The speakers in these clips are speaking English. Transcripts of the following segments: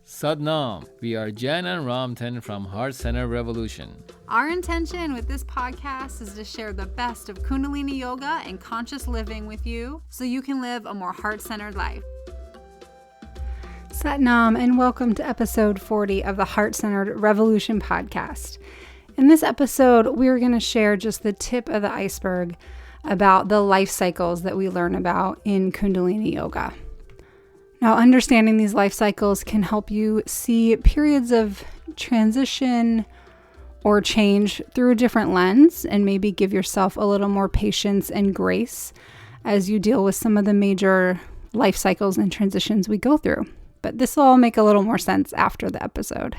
Sadnam. We are Jen and Ramtin from Heart Center Revolution. Our intention with this podcast is to share the best of Kundalini yoga and conscious living with you so you can live a more heart-centered life. Satnam, and welcome to episode 40 of the Heart Centered Revolution podcast. In this episode, we're going to share just the tip of the iceberg about the life cycles that we learn about in Kundalini yoga. Now, understanding these life cycles can help you see periods of transition or change through a different lens and maybe give yourself a little more patience and grace as you deal with some of the major life cycles and transitions we go through. But this will all make a little more sense after the episode.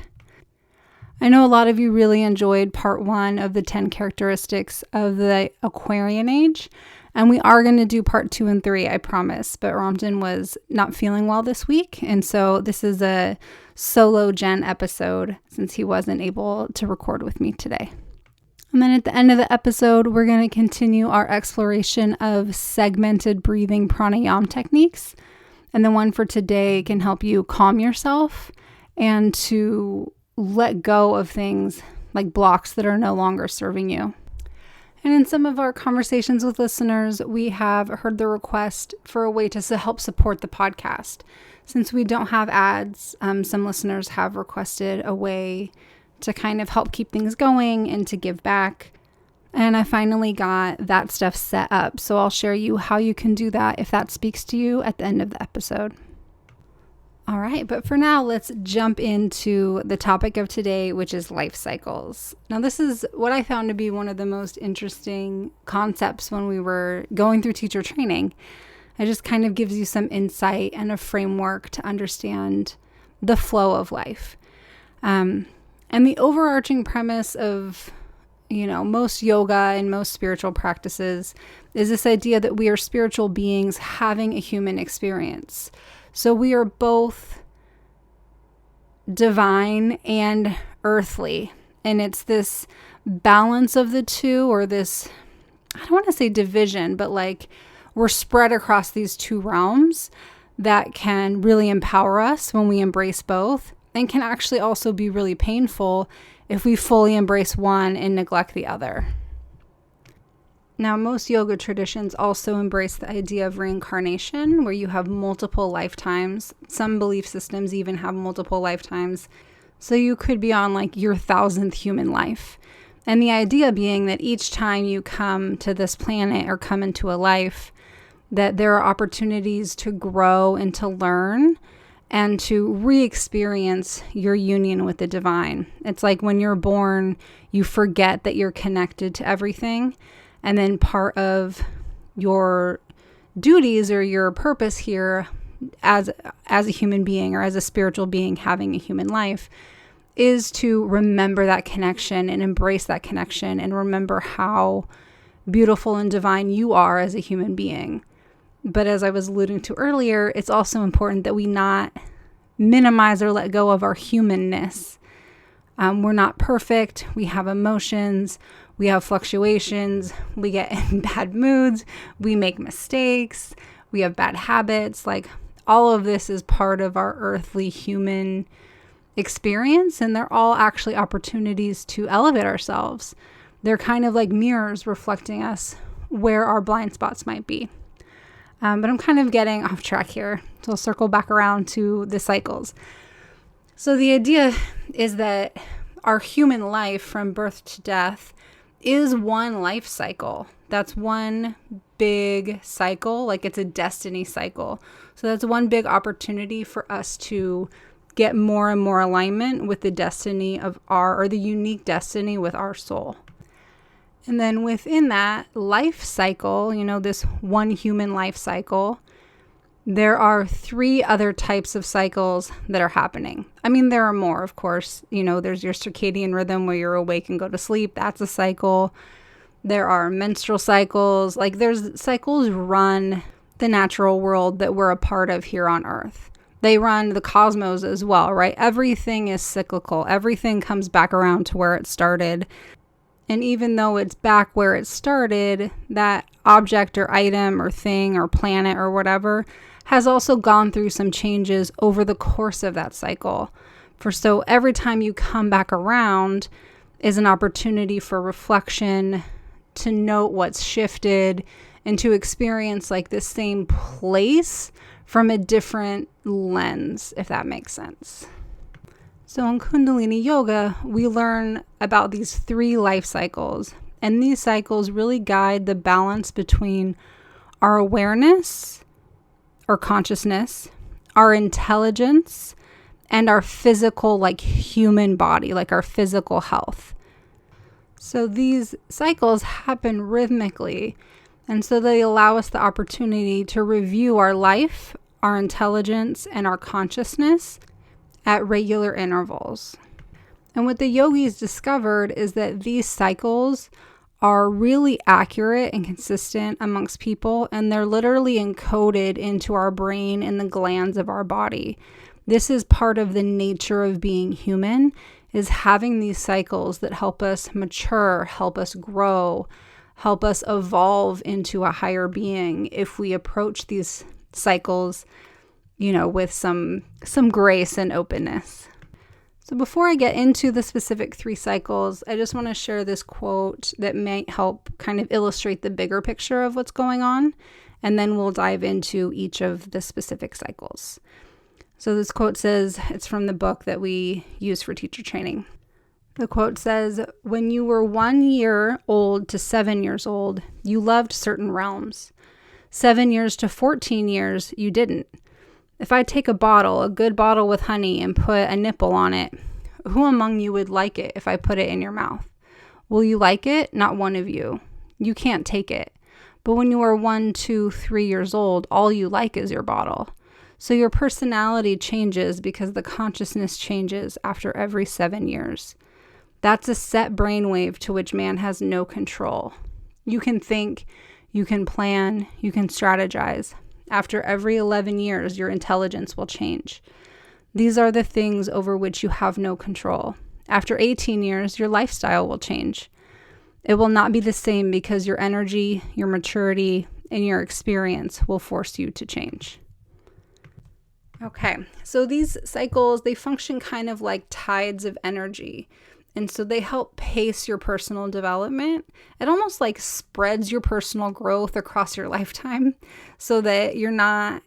I know a lot of you really enjoyed part 1 of the 10 characteristics of the Aquarian age, and we are going to do part 2 and 3, I promise. But Ramtin was not feeling well this week, and so this is a solo Jen episode since he wasn't able to record with me today. And then at the end of the episode, we're going to continue our exploration of segmented breathing pranayam techniques. And the one for today can help you calm yourself and to let go of things like blocks that are no longer serving you. And in some of our conversations with listeners, we have heard the request for a way to help support the podcast. Since we don't have ads, some listeners have requested a way to kind of help keep things going and to give back. And I finally got that stuff set up. So I'll share you how you can do that if that speaks to you at the end of the episode. All right, but for now, let's jump into the topic of today, which is life cycles. Now, this is what I found to be one of the most interesting concepts when we were going through teacher training. It just kind of gives you some insight and a framework to understand the flow of life. And the overarching premise of, most yoga and most spiritual practices is this idea that we are spiritual beings having a human experience. So we are both divine and earthly. And it's this balance of the two, or this, I don't want to say division, but like we're spread across these two realms that can really empower us when we embrace both, and can actually also be really painful if we fully embrace one and neglect the other. Now, most yoga traditions also embrace the idea of reincarnation, where you have multiple lifetimes. Some belief systems even have multiple lifetimes. So you could be on like your 1,000th human life. And the idea being that each time you come to this planet or come into a life, that there are opportunities to grow and to learn and to re-experience your union with the divine. It's like when you're born, you forget that you're connected to everything. And then part of your duties or your purpose here as a human being or as a spiritual being having a human life is to remember that connection and embrace that connection and remember how beautiful and divine you are as a human being. But as I was alluding to earlier, it's also important that we not minimize or let go of our humanness. We're not perfect. We have emotions. We have fluctuations, we get in bad moods, we make mistakes, we have bad habits. Like all of this is part of our earthly human experience, and they're all actually opportunities to elevate ourselves. They're kind of like mirrors reflecting us where our blind spots might be. But I'm kind of getting off track here, so I'll circle back around to the cycles. So the idea is that our human life from birth to death is one life cycle. That's one big cycle, like it's a destiny cycle. So that's one big opportunity for us to get more and more alignment with the destiny of or the unique destiny with our soul. And then within that life cycle, this one human life cycle, there are 3 other types of cycles that are happening. I mean, there are more, of course. There's your circadian rhythm where you're awake and go to sleep. That's a cycle. There are menstrual cycles. Like there's cycles run the natural world that we're a part of here on Earth. They run the cosmos as well, right? Everything is cyclical. Everything comes back around to where it started. And even though it's back where it started, that object or item or thing or planet or whatever has also gone through some changes over the course of that cycle. So every time you come back around is an opportunity for reflection, to note what's shifted, and to experience like the same place from a different lens, if that makes sense. So in Kundalini Yoga, we learn about these 3 life cycles, and these cycles really guide the balance between our awareness or consciousness, our intelligence, and our physical, like human body, like our physical health. So these cycles happen rhythmically, and so they allow us the opportunity to review our life, our intelligence, and our consciousness at regular intervals. And what the yogis discovered is that these cycles are really accurate and consistent amongst people, and they're literally encoded into our brain and the glands of our body. This is part of the nature of being human, is having these cycles that help us mature, help us grow, help us evolve into a higher being if we approach these cycles, with some grace and openness. So before I get into the specific 3 cycles, I just want to share this quote that might help kind of illustrate the bigger picture of what's going on, and then we'll dive into each of the specific cycles. So this quote says, it's from the book that we use for teacher training. The quote says, "When you were 1 year old to 7 years old, you loved certain realms. 7 years to 14 years, you didn't. If I take a good bottle with honey, and put a nipple on it, who among you would like it if I put it in your mouth? Will you like it? Not one of you. You can't take it. But when you are 1, 2, 3 years old, all you like is your bottle. So your personality changes because the consciousness changes after every 7 years. That's a set brainwave to which man has no control. You can think, you can plan, you can strategize. After every 11 years, your intelligence will change. These are the things over which you have no control. After 18 years, your lifestyle will change. It will not be the same because your energy, your maturity, and your experience will force you to change." Okay, so these cycles, they function kind of like tides of energy. And so they help pace your personal development. It almost like spreads your personal growth across your lifetime so that you're not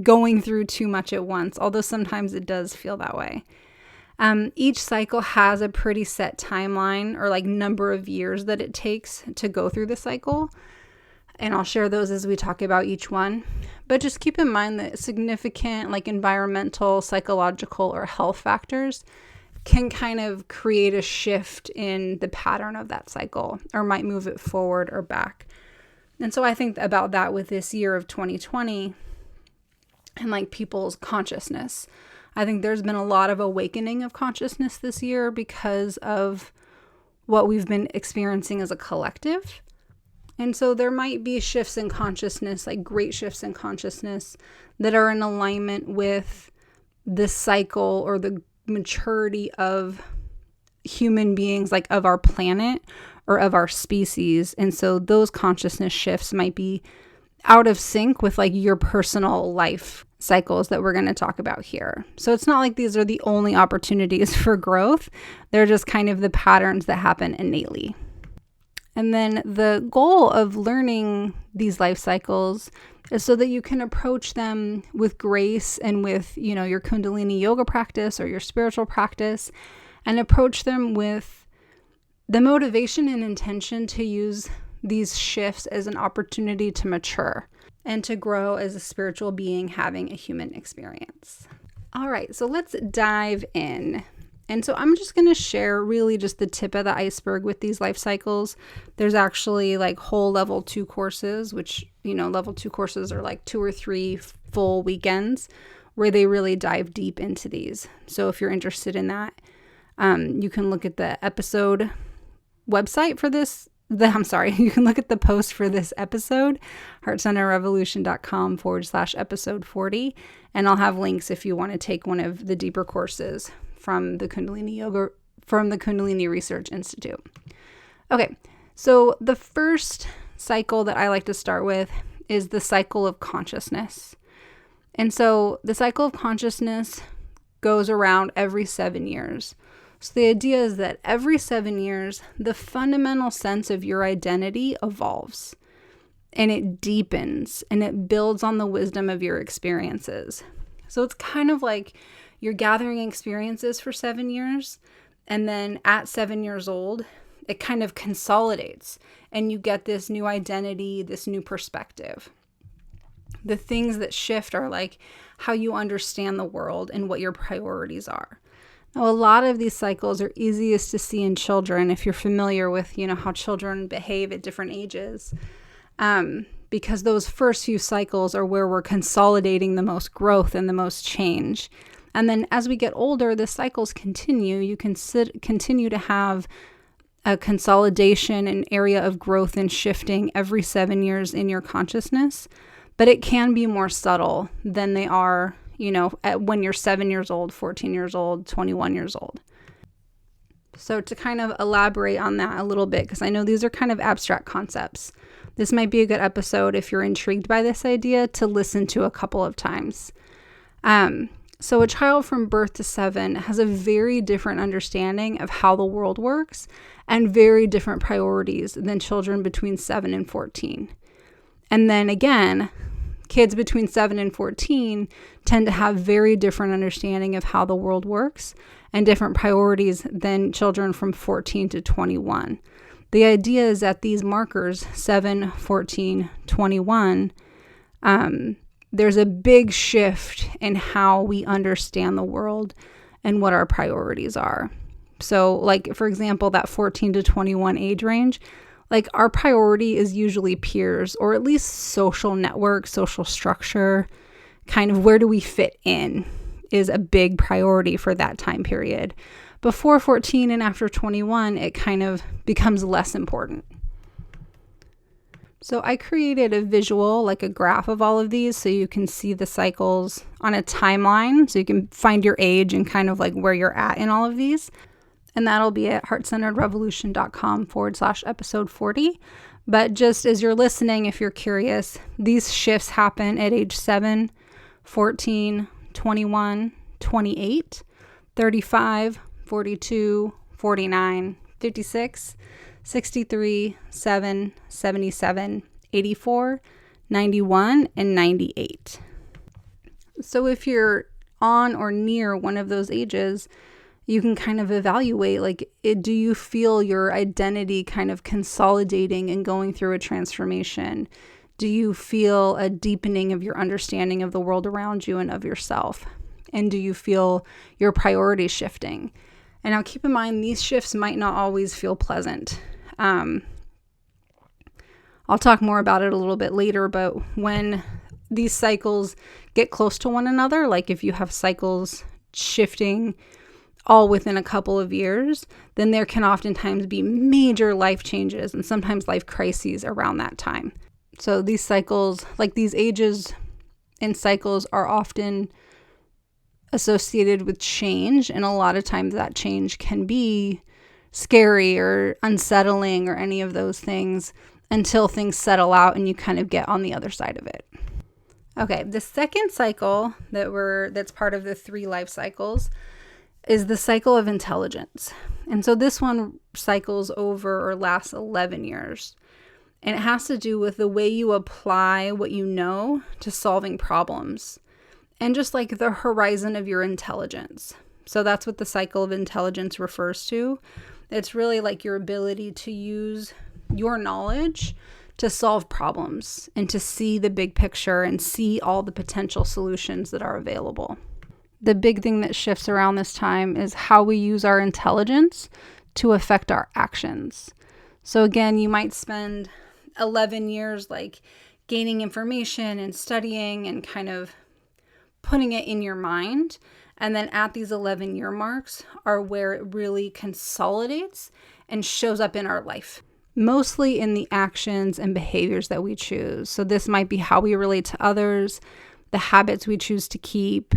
going through too much at once, although sometimes it does feel that way. Each cycle has a pretty set timeline or like number of years that it takes to go through the cycle. And I'll share those as we talk about each one. But just keep in mind that significant like environmental, psychological, or health factors can kind of create a shift in the pattern of that cycle, or might move it forward or back. And so I think about that with this year of 2020 and like people's consciousness. I think there's been a lot of awakening of consciousness this year because of what we've been experiencing as a collective. And so there might be shifts in consciousness, like great shifts in consciousness that are in alignment with the cycle or the maturity of human beings, like of our planet or of our species. And so those consciousness shifts might be out of sync with like your personal life cycles that we're going to talk about here. So it's not like these are the only opportunities for growth. They're just kind of the patterns that happen innately. And then the goal of learning these life cycles is so that you can approach them with grace and with, your Kundalini yoga practice or your spiritual practice, and approach them with the motivation and intention to use these shifts as an opportunity to mature and to grow as a spiritual being having a human experience. All right, so let's dive in. And so I'm just going to share really just the tip of the iceberg with these life cycles. There's actually like whole level 2 courses, which, level 2 courses are like 2 or 3 full weekends where they really dive deep into these. So if you're interested in that, you can look at the episode website for this. You can look at the post for this episode, heartcenterrevolution.com/episode 40. And I'll have links if you want to take one of the deeper courses from the Kundalini Research Institute. Okay, so the first cycle that I like to start with is the cycle of consciousness. And so the cycle of consciousness goes around every 7 years. So the idea is that every 7 years, the fundamental sense of your identity evolves and it deepens and it builds on the wisdom of your experiences. So it's kind of like you're gathering experiences for 7 years, and then at 7 years old, it kind of consolidates and you get this new identity, this new perspective. The things that shift are like how you understand the world and what your priorities are. Now, a lot of these cycles are easiest to see in children if you're familiar with, how children behave at different ages. Because those first few cycles are where we're consolidating the most growth and the most change. And then as we get older, the cycles continue. You can continue to have a consolidation, an area of growth and shifting every 7 years in your consciousness. But it can be more subtle than they are, when you're 7 years old, 14 years old, 21 years old. So to kind of elaborate on that a little bit, because I know these are kind of abstract concepts, this might be a good episode if you're intrigued by this idea to listen to a couple of times. So a child from birth to 7 has a very different understanding of how the world works and very different priorities than children between 7 and 14. And then again, kids between 7 and 14 tend to have very different understanding of how the world works and different priorities than children from 14 to 21. The idea is that these markers, 7, 14, 21, there's a big shift in how we understand the world and what our priorities are. So like, for example, that 14 to 21 age range, like our priority is usually peers or at least social network, social structure, kind of where do we fit in is a big priority for that time period. Before 14 and after 21, it kind of becomes less important. So I created a visual, like a graph of all of these so you can see the cycles on a timeline so you can find your age and kind of like where you're at in all of these. And that'll be at heartcenteredrevolution.com/episode 40. But just as you're listening, if you're curious, these shifts happen at age 7, 14, 21, 28, 35, 42, 49, 56, 63, 7, 77, 84, 91, and 98. So if you're on or near one of those ages, you can kind of evaluate, like, do you feel your identity kind of consolidating and going through a transformation? Do you feel a deepening of your understanding of the world around you and of yourself? And do you feel your priorities shifting? And now keep in mind, these shifts might not always feel pleasant. I'll talk more about it a little bit later, but when these cycles get close to one another, like if you have cycles shifting all within a couple of years, then there can oftentimes be major life changes and sometimes life crises around that time. So these cycles, like these ages and cycles, are often associated with change, and a lot of times that change can be scary or unsettling or any of those things until things settle out and you kind of get on the other side of it. Okay, the second cycle that's part of the 3 life cycles is the cycle of intelligence. And so this one cycles over or lasts 11 years. And it has to do with the way you apply what you know to solving problems and just like the horizon of your intelligence. So that's what the cycle of intelligence refers to. It's really like your ability to use your knowledge to solve problems and to see the big picture and see all the potential solutions that are available. The big thing that shifts around this time is how we use our intelligence to affect our actions. So again, you might spend 11 years like gaining information and studying and kind of putting it in your mind. And then at these 11-year marks are where it really consolidates and shows up in our life, mostly in the actions and behaviors that we choose. So this might be how we relate to others, the habits we choose to keep.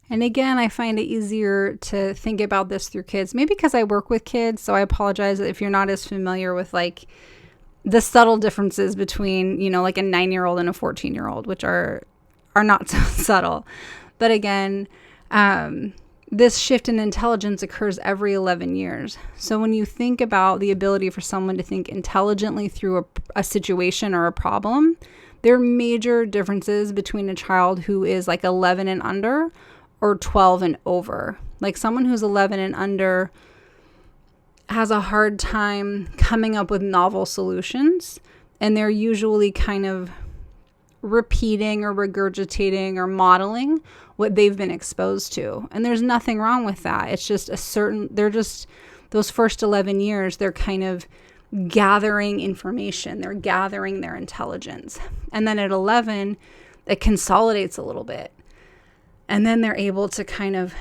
And again, I find it easier to think about this through kids, maybe because I work with kids. So I apologize if you're not as familiar with like the subtle differences between, like a 9-year-old and a 14-year-old, which are not so subtle. But again, this shift in intelligence occurs every 11 years. So when you think about the ability for someone to think intelligently through a situation or a problem, there are major differences between a child who is like 11 and under or 12 and over. Like someone who's 11 and under has a hard time coming up with novel solutions, and they're usually kind of repeating or regurgitating or modeling what they've been exposed to. And there's nothing wrong with that. It's just they're just, those first 11 years, they're kind of gathering information. They're gathering their intelligence. And then at 11, it consolidates a little bit. And then they're able to kind of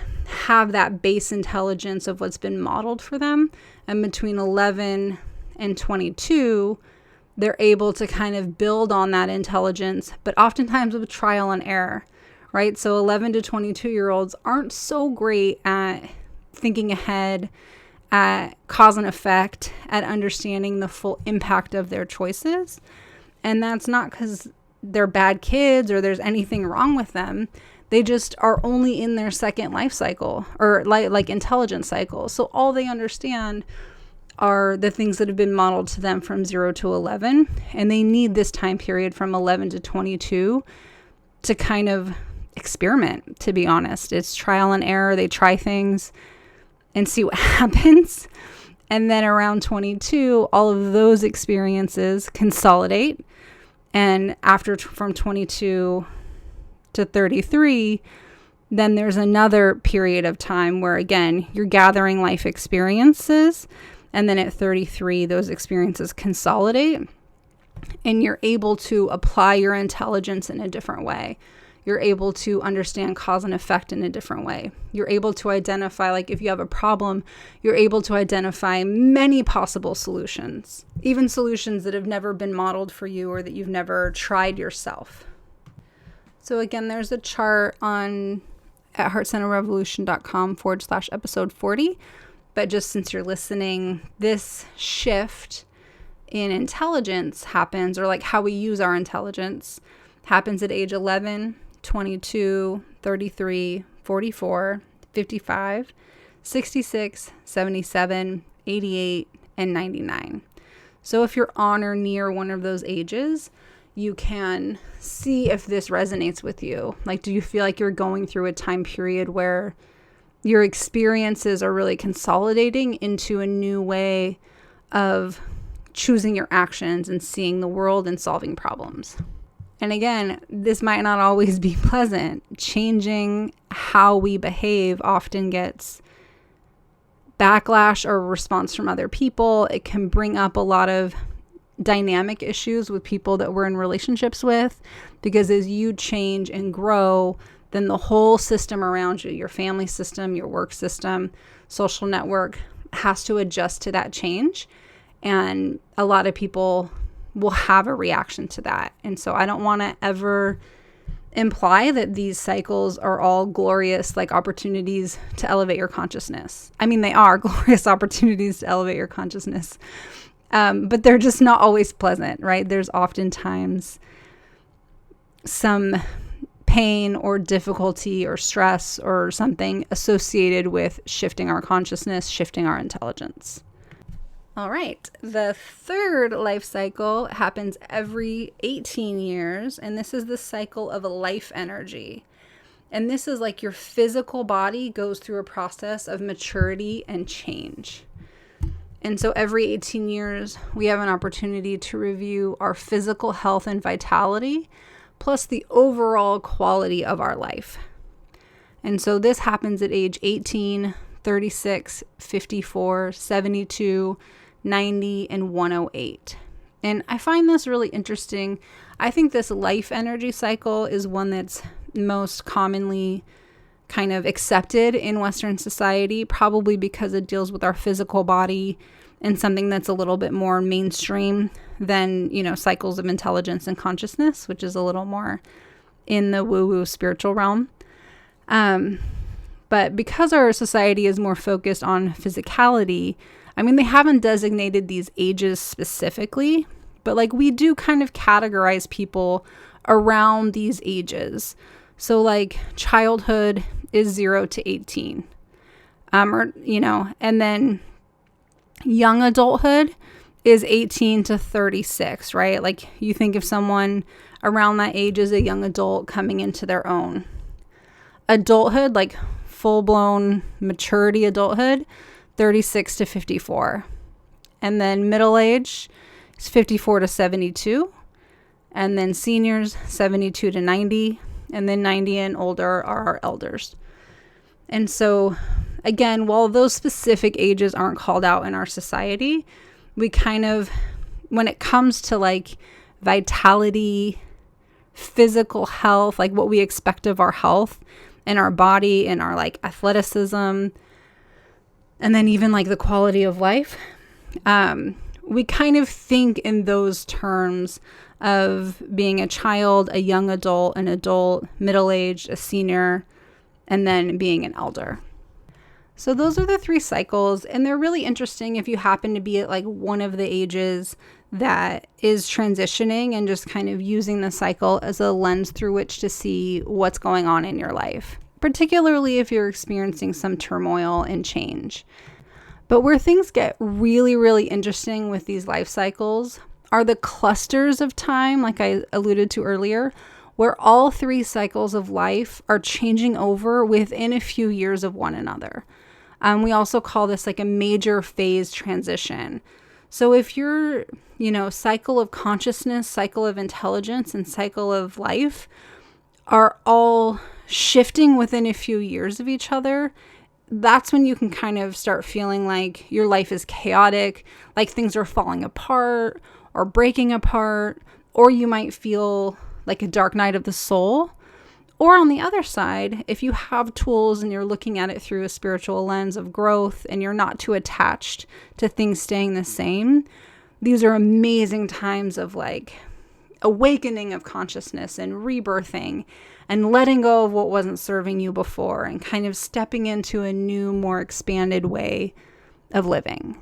have that base intelligence of what's been modeled for them. And between 11 and 22, they're able to kind of build on that intelligence, but oftentimes with trial and error, right? So 11 to 22-year-olds aren't so great at thinking ahead, at cause and effect, at understanding the full impact of their choices. And that's not because they're bad kids or there's anything wrong with them. They just are only in their second life cycle or like intelligence cycle. So all they understand are the things that have been modeled to them from 0 to 11. And they need this time period from 11 to 22 to kind of experiment, to be honest. It's trial and error. They try things and see what happens. And then around 22, all of those experiences consolidate. And from 22 to 33, then there's another period of time where, again, you're gathering life experiences. And then at 33, those experiences consolidate and you're able to apply your intelligence in a different way. You're able to understand cause and effect in a different way. You're able to identify, like if you have a problem, you're able to identify many possible solutions, even solutions that have never been modeled for you or that you've never tried yourself. So again, there's a chart at heartcenterrevolution.com/episode 40. But just since you're listening, this shift in intelligence happens, or like how we use our intelligence happens at age 11, 22, 33, 44, 55, 66, 77, 88, and 99. So if you're on or near one of those ages, you can see if this resonates with you. Like, do you feel like you're going through a time period where your experiences are really consolidating into a new way of choosing your actions and seeing the world and solving problems? And again, this might not always be pleasant. Changing how we behave often gets backlash or response from other people. It can bring up a lot of dynamic issues with people that we're in relationships with, because as you change and grow, then the whole system around you, your family system, your work system, social network, has to adjust to that change. And a lot of people will have a reaction to that. And so I don't want to ever imply that these cycles are all glorious, like opportunities to elevate your consciousness. I mean, they are glorious opportunities to elevate your consciousness. But they're just not always pleasant, right? There's oftentimes some pain or difficulty or stress or something associated with shifting our consciousness, shifting our intelligence. All right. The third life cycle happens every 18 years, and this is the cycle of life energy. And this is like your physical body goes through a process of maturity and change. And so every 18 years, we have an opportunity to review our physical health and vitality, plus the overall quality of our life. And so this happens at age 18, 36, 54, 72, 90, and 108. And I find this really interesting. I think this life energy cycle is one that's most commonly kind of accepted in Western society, probably because it deals with our physical body and something that's a little bit more mainstream than, cycles of intelligence and consciousness, which is a little more in the woo-woo spiritual realm. But because our society is more focused on physicality, I mean, they haven't designated these ages specifically, but like we do kind of categorize people around these ages. So like childhood is 0 to 18. And then young adulthood is 18 to 36, right? Like you think of someone around that age as a young adult coming into their own. Adulthood, like full-blown maturity adulthood, 36 to 54. And then middle age is 54 to 72. And then seniors, 72 to 90. And then 90 and older are our elders. And so, again, while those specific ages aren't called out in our society, we kind of, when it comes to like vitality, physical health, like what we expect of our health and our body and our like athleticism, and then even like the quality of life, we kind of think in those terms of being a child, a young adult, an adult, middle-aged, a senior, and then being an elder. So those are the 3 cycles, and they're really interesting if you happen to be at like one of the ages that is transitioning and just kind of using the cycle as a lens through which to see what's going on in your life, particularly if you're experiencing some turmoil and change. But where things get really, really interesting with these life cycles are the clusters of time, like I alluded to earlier, where all 3 cycles of life are changing over within a few years of one another. We also call this like a major phase transition. So if your, cycle of consciousness, cycle of intelligence, and cycle of life are all shifting within a few years of each other, that's when you can kind of start feeling like your life is chaotic, like things are falling apart or breaking apart, or you might feel like a dark night of the soul. Or on the other side, if you have tools and you're looking at it through a spiritual lens of growth and you're not too attached to things staying the same, these are amazing times of like awakening of consciousness and rebirthing and letting go of what wasn't serving you before and kind of stepping into a new, more expanded way of living.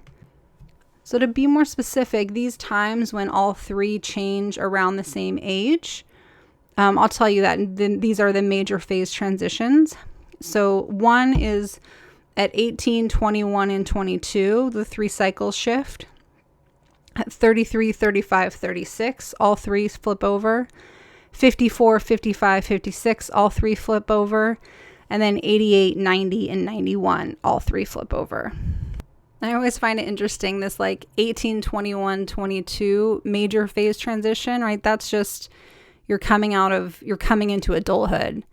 So to be more specific, these times when all 3 change around the same age, I'll tell you that these are the major phase transitions. So 1 is at 18, 21, and 22, the 3 cycles shift. At 33, 35, 36, all 3 flip over. 54, 55, 56, all 3 flip over. And then 88, 90, and 91, all 3 flip over. I always find it interesting, this like 18, 21, 22 major phase transition, right? That's just you're coming into adulthood.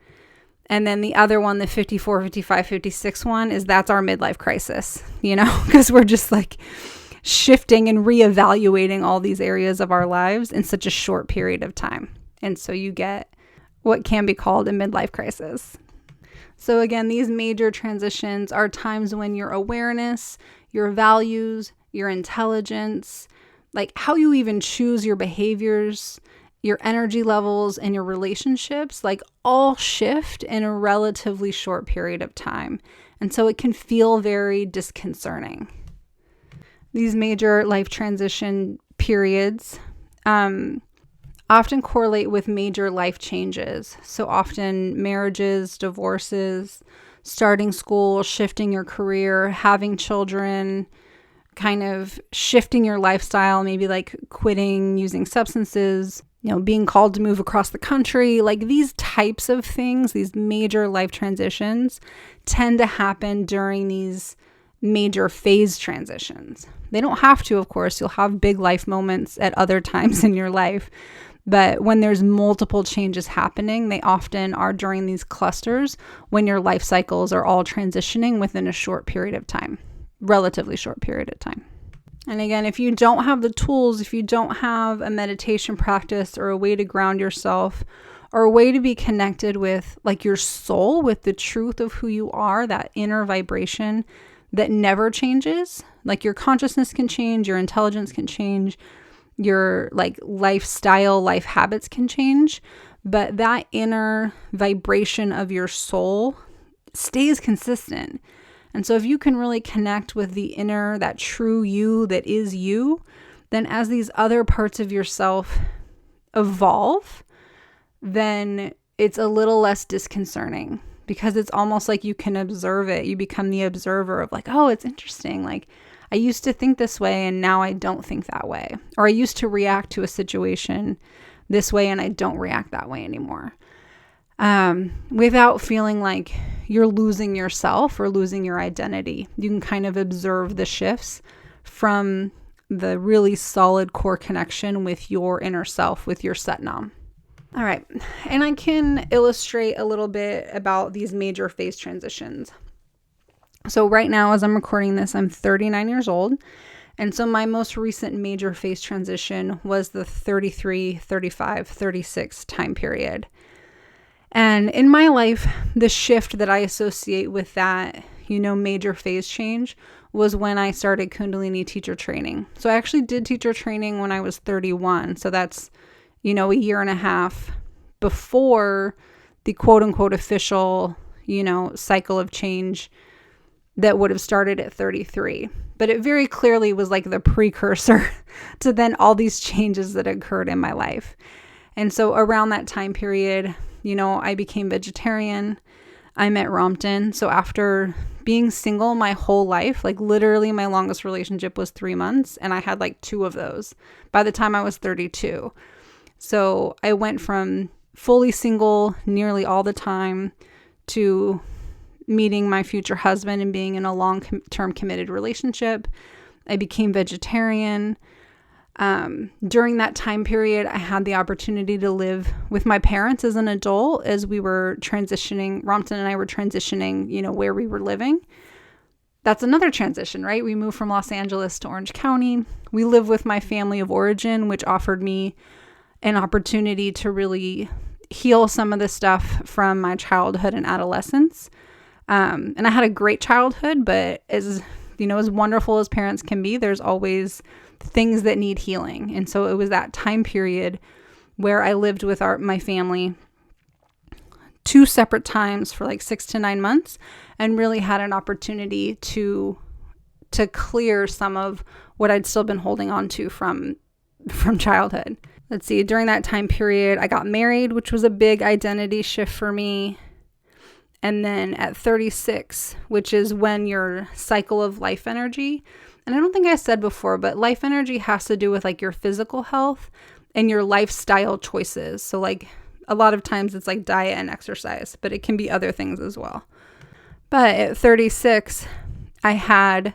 And then the other one, the 54, 55, 56 one that's our midlife crisis, because we're just like shifting and reevaluating all these areas of our lives in such a short period of time. And so you get what can be called a midlife crisis. So again, these major transitions are times when your awareness, your values, your intelligence, like how you even choose your behaviors, your energy levels, and your relationships, like all shift in a relatively short period of time. And so it can feel very disconcerting. These major life transition periods often correlate with major life changes. So often marriages, divorces, starting school, shifting your career, having children, kind of shifting your lifestyle, maybe like quitting using substances, being called to move across the country. Like these types of things, these major life transitions tend to happen during these major phase transitions. They don't have to, of course. You'll have big life moments at other times in your life. But when there's multiple changes happening, they often are during these clusters when your life cycles are all transitioning within a short period of time, relatively short period of time. And again, if you don't have the tools, if you don't have a meditation practice or a way to ground yourself or a way to be connected with like your soul, with the truth of who you are, that inner vibration that never changes, like your consciousness can change, your intelligence can change, your like lifestyle, life habits can change, but that inner vibration of your soul stays consistent. And so if you can really connect with the inner, that true you that is you, then as these other parts of yourself evolve, then it's a little less disconcerting, because it's almost like you can observe it. You become the observer of like, oh, it's interesting. Like, I used to think this way and now I don't think that way. Or I used to react to a situation this way and I don't react that way anymore. Without feeling like you're losing yourself or losing your identity. You can kind of observe the shifts from the really solid core connection with your inner self, with your Satnam. All right. And I can illustrate a little bit about these major phase transitions. So right now, as I'm recording this, I'm 39 years old. And so my most recent major phase transition was the 33, 35, 36 time period. And in my life, the shift that I associate with that, major phase change was when I started Kundalini teacher training. So I actually did teacher training when I was 31. So that's, a year and a half before the quote unquote official, cycle of change that would have started at 33. But it very clearly was like the precursor to then all these changes that occurred in my life. And so around that time period, I became vegetarian. I met Ramtin. So after being single my whole life, like literally my longest relationship was 3 months, and I had like 2 of those by the time I was 32. So I went from fully single nearly all the time to meeting my future husband and being in a long-term committed relationship. I became vegetarian. During that time period, I had the opportunity to live with my parents as an adult as we were transitioning. Ramtin and I were transitioning, where we were living. That's another transition, right? We moved from Los Angeles to Orange County. We live with my family of origin, which offered me an opportunity to really heal some of the stuff from my childhood and adolescence. And I had a great childhood, but as wonderful as parents can be, there's always things that need healing. And so it was that time period where I lived with my family 2 separate times for like 6 to 9 months, and really had an opportunity to clear some of what I'd still been holding on to from childhood. Let's see, during that time period, I got married, which was a big identity shift for me. And then at 36, which is when your cycle of life energy, and I don't think I said before, but life energy has to do with like your physical health and your lifestyle choices. So like a lot of times it's like diet and exercise, but it can be other things as well. But at 36, I had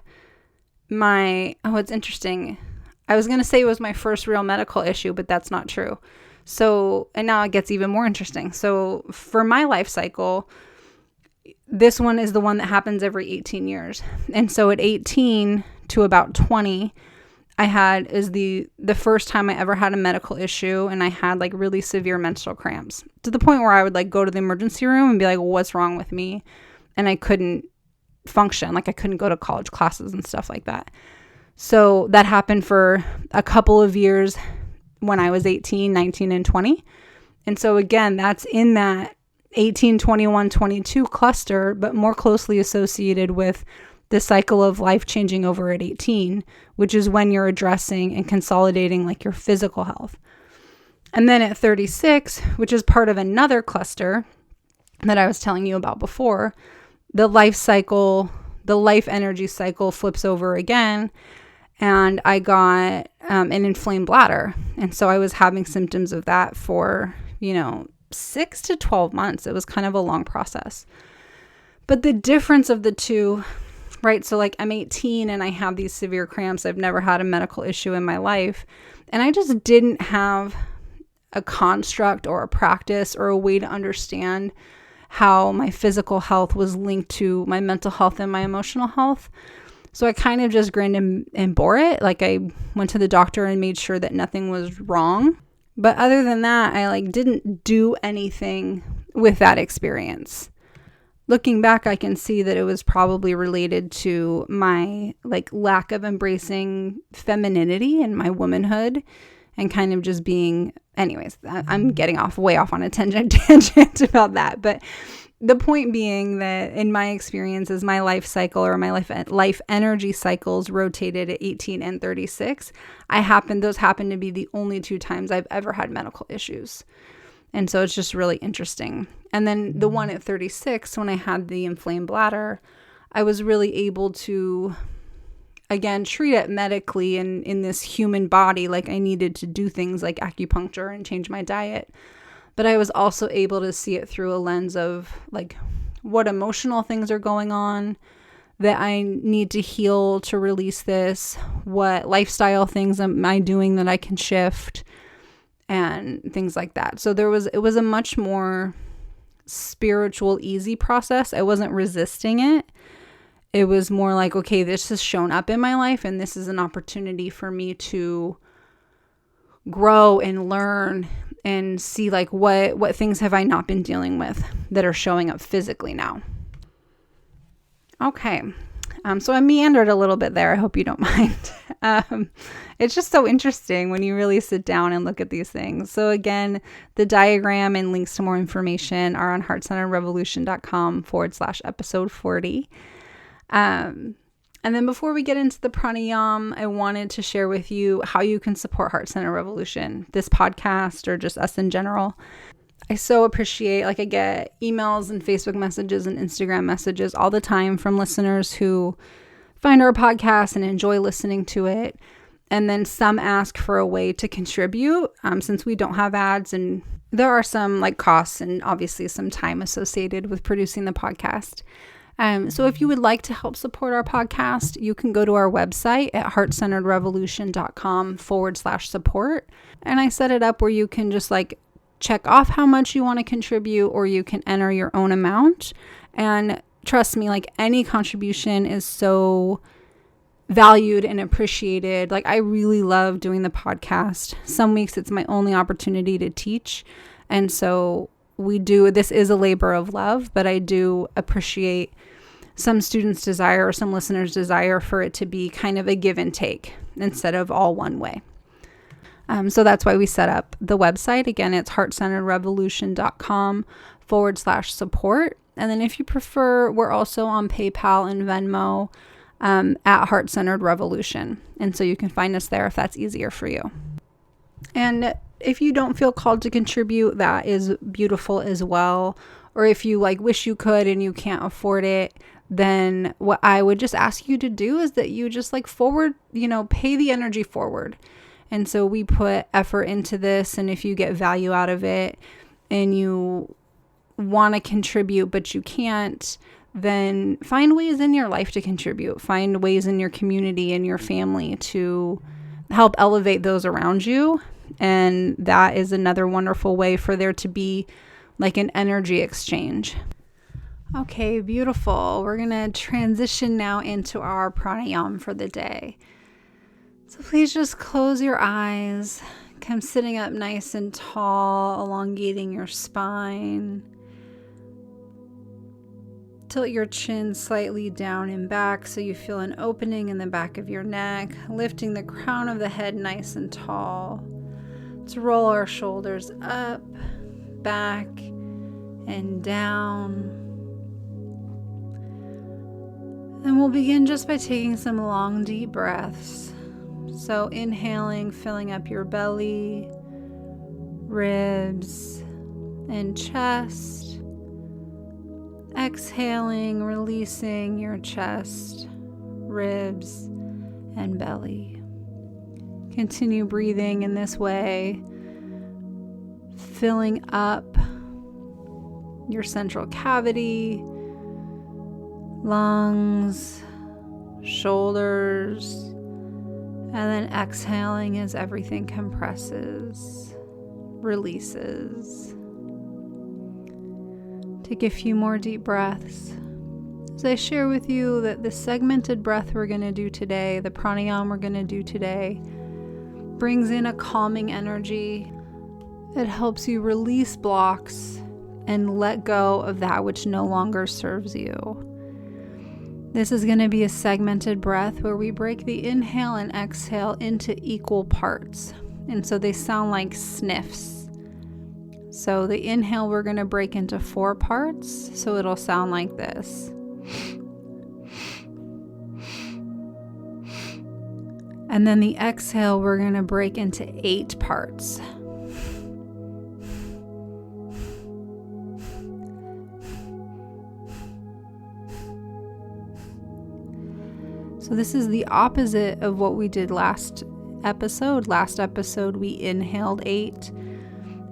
it's interesting. I was going to say it was my first real medical issue, but that's not true. So, and now it gets even more interesting. So for my life cycle, this one is the one that happens every 18 years. And so at 18 to about 20, is the first time I ever had a medical issue, and I had like really severe menstrual cramps to the point where I would like go to the emergency room and be like, what's wrong with me? And I couldn't function. Like I couldn't go to college classes and stuff like that. So that happened for a couple of years when I was 18, 19, and 20. And so again, that's in that 18, 21, 22 cluster, but more closely associated with the cycle of life changing over at 18, which is when you're addressing and consolidating like your physical health. And then at 36, which is part of another cluster that I was telling you about before, the life energy cycle flips over again. And I got an inflamed bladder. And so I was having symptoms of that for, 6 to 12 months. It was kind of a long process. But the difference of the two, right? So like I'm 18 and I have these severe cramps. I've never had a medical issue in my life. And I just didn't have a construct or a practice or a way to understand how my physical health was linked to my mental health and my emotional health. So I kind of just grinned and bore it. Like I went to the doctor and made sure that nothing was wrong. But other than that, I like didn't do anything with that experience. Looking back, I can see that it was probably related to my like lack of embracing femininity and my womanhood, and kind of just being, anyways, I'm getting way off on a tangent about that. But the point being that in my experience, as my life cycle or my life energy cycles rotated at 18 and 36, those happen to be the only 2 times I've ever had medical issues. And so it's just really interesting. And then the one at 36, when I had the inflamed bladder, I was really able to, again, treat it medically and in this human body. Like I needed to do things like acupuncture and change my diet. But I was also able to see it through a lens of like what emotional things are going on that I need to heal to release this, what lifestyle things am I doing that I can shift, and things like that. So it was a much more spiritual, easy process. I wasn't resisting it. It was more like, okay, this has shown up in my life and this is an opportunity for me to grow and learn and see like what things have I not been dealing with that are showing up physically now. Okay. So I meandered a little bit there. I hope you don't mind. It's just so interesting when you really sit down and look at these things. So again, the diagram and links to more information are on heartcenteredrevolution.com/episode 40. And then before we get into the pranayam, I wanted to share with you how you can support Heart Centered Revolution, this podcast, or just us in general. I so appreciate, I get emails and Facebook messages and Instagram messages all the time from listeners who find our podcast and enjoy listening to it. And then some ask for a way to contribute, since we don't have ads, and there are some costs and obviously some time associated with producing the podcast. So if you would like to help support our podcast, you can go to our website at heartcenteredrevolution.com/support. And I set it up where you can just check off how much you want to contribute, or you can enter your own amount. And trust me, any contribution is so valued and appreciated. I really love doing the podcast. Some weeks it's my only opportunity to teach. And so this is a labor of love, but I do appreciate some students' desire or some listeners' desire for it to be kind of a give and take instead of all one way. So that's why we set up the website. Again, it's heartcenteredrevolution.com/support. And then if you prefer, we're also on PayPal and Venmo at Heart Centered Revolution. And so you can find us there if that's easier for you. And if you don't feel called to contribute, that is beautiful as well. Or if you wish you could and you can't afford it, then what I would just ask you to do is that you just forward, pay the energy forward. And so we put effort into this, and if you get value out of it and you want to contribute but you can't, then find ways in your life to contribute. Find ways in your community and your family to help elevate those around you. And that is another wonderful way for there to be an energy exchange. Okay, beautiful. We're going to transition now into our pranayam for the day. So please just close your eyes. Come sitting up nice and tall, elongating your spine. Tilt your chin slightly down and back so you feel an opening in the back of your neck, lifting the crown of the head nice and tall. Let's roll our shoulders up, back, and down. And we'll begin just by taking some long, deep breaths. So inhaling, filling up your belly, ribs, and chest. Exhaling, releasing your chest, ribs, and belly. Continue breathing in this way, filling up your central cavity, lungs, shoulders, and then exhaling as everything compresses, releases. Take a few more deep breaths. As I share with you that the segmented breath we're going to do today, the pranayam we're going to do today, brings in a calming energy. It helps you release blocks and let go of that which no longer serves you. This is going to be a segmented breath where we break the inhale and exhale into equal parts. And so they sound like sniffs. So the inhale, we're going to break into 4 parts. So it'll sound like this. And then the exhale, we're going to break into 8 parts. So this is the opposite of what we did last episode. Last episode, we inhaled 8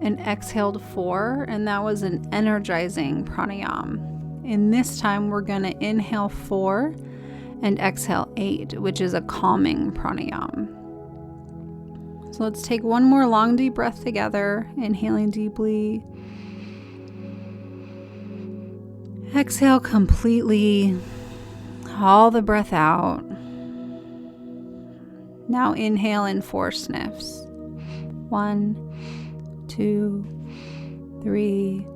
and exhaled 4, and that was an energizing pranayam. And this time, we're going to inhale 4 and exhale 8, which is a calming pranayam. So let's take one more long, deep breath together, inhaling deeply. Exhale completely, all the breath out. Now inhale in 4 sniffs. 1, 2, 3,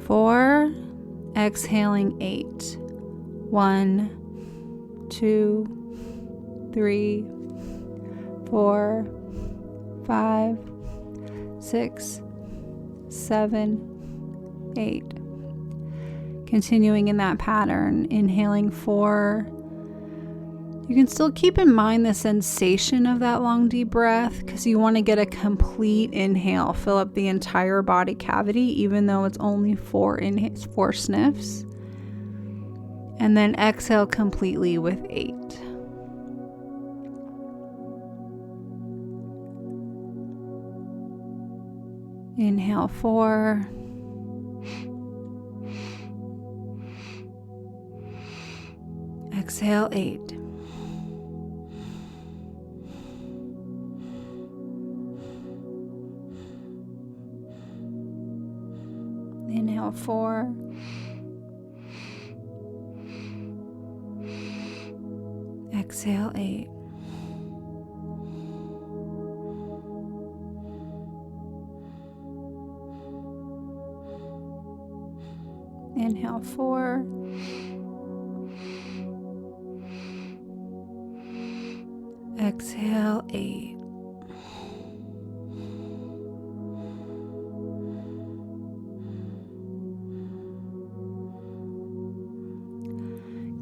4. Exhaling 8. 1, 2, 3, 4, 5, 6, 7, 8. Continuing in that pattern, inhaling 4. You can still keep in mind the sensation of that long, deep breath because you want to get a complete inhale, fill up the entire body cavity, even though it's only 4 sniffs. And then exhale completely with 8. Inhale 4. Exhale 8. Inhale 4. Exhale 8. Inhale 4. Exhale 8.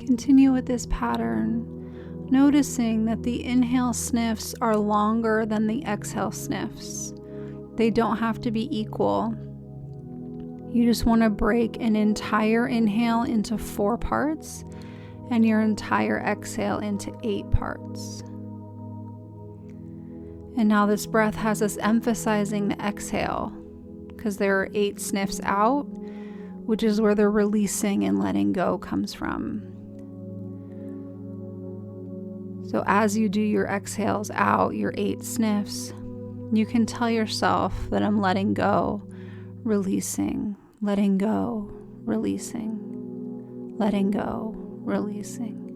Continue with this pattern, noticing that the inhale sniffs are longer than the exhale sniffs. They don't have to be equal. You just want to break an entire inhale into 4 parts and your entire exhale into 8 parts. And now this breath has us emphasizing the exhale because there are 8 sniffs out, which is where the releasing and letting go comes from. So as you do your exhales out, your 8 sniffs, you can tell yourself that I'm letting go, releasing, letting go, releasing, letting go, releasing.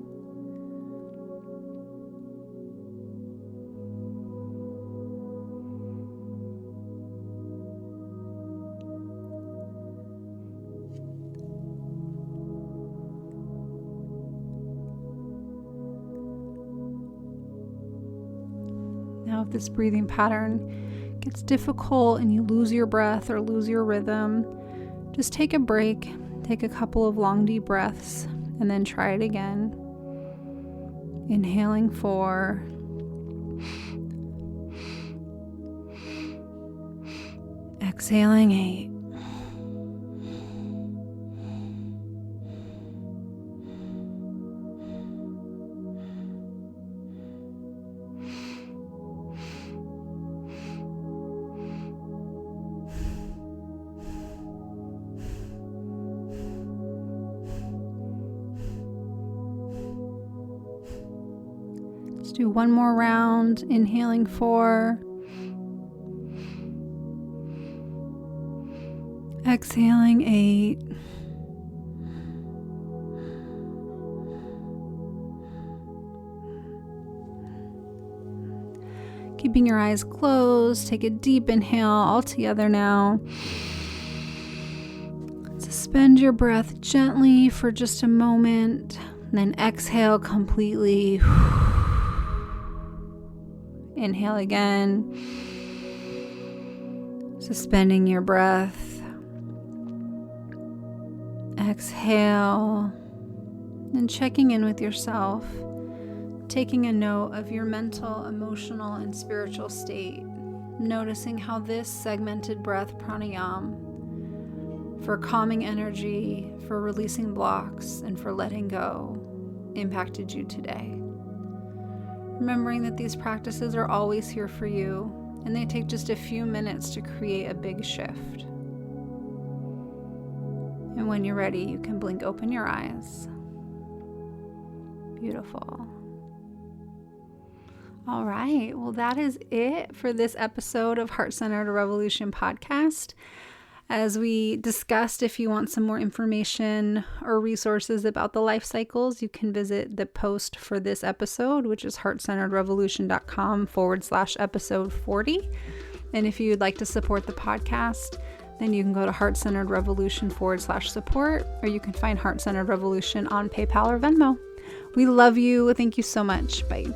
Now, if this breathing pattern gets difficult and you lose your breath or lose your rhythm, just take a break, take a couple of long, deep breaths, and then try it again. Inhaling 4. Exhaling 8. Let's do one more round, inhaling 4. Exhaling 8. Keeping your eyes closed, take a deep inhale all together now. Suspend your breath gently for just a moment, and then exhale completely. Inhale again. Suspending your breath. Exhale. And checking in with yourself. Taking a note of your mental, emotional, and spiritual state. Noticing how this segmented breath pranayam for calming energy, for releasing blocks, and for letting go impacted you today. Remembering that these practices are always here for you, and they take just a few minutes to create a big shift. And when you're ready, you can blink open your eyes. Beautiful. All right, well, that is it for this episode of Heart-Centered Revolution podcast. As we discussed, if you want some more information or resources about the life cycles, you can visit the post for this episode, which is heartcenteredrevolution.com/episode 40. And if you'd like to support the podcast, then you can go to heartcenteredrevolution.com/support, or you can find Heart-Centered Revolution on PayPal or Venmo. We love you. Thank you so much. Bye.